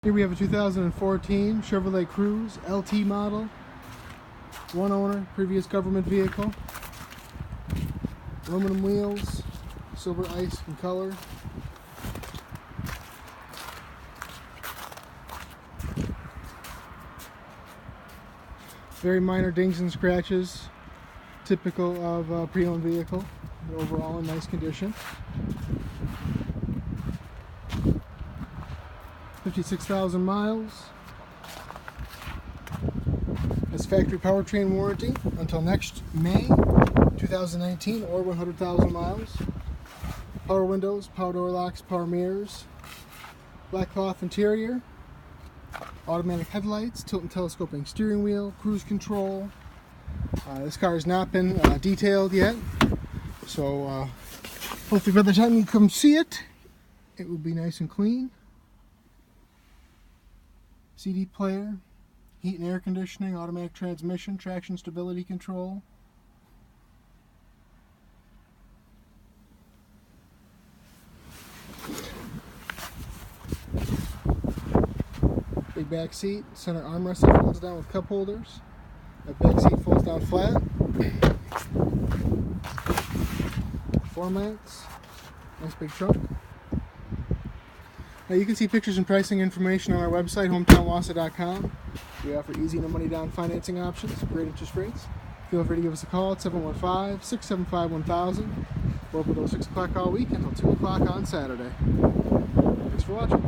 Here we have a 2014 Chevrolet Cruze LT model. One owner, previous government vehicle. Aluminum wheels, silver ice in color. Very minor dings and scratches, typical of a pre-owned vehicle. But overall in nice condition. 56,000 miles. Has factory powertrain warranty until next May 2019 or 100,000 miles. Power windows, power door locks, power mirrors. Black cloth interior. Automatic headlights, tilt and telescoping steering wheel, cruise control. This car has not been detailed yet, so hopefully by the time you come see it, it will be nice and clean. CD player, heat and air conditioning, automatic transmission, traction stability control. Big back seat, center armrest that folds down with cup holders. That back seat folds down flat. Floor mats, nice big trunk. Now you can see pictures and pricing information on our website, hometownwausau.com. We offer easy no money down financing options, great interest rates. Feel free to give us a call at 715-675-1000. We're open till 6 o'clock all week until 2 o'clock on Saturday. Thanks for watching.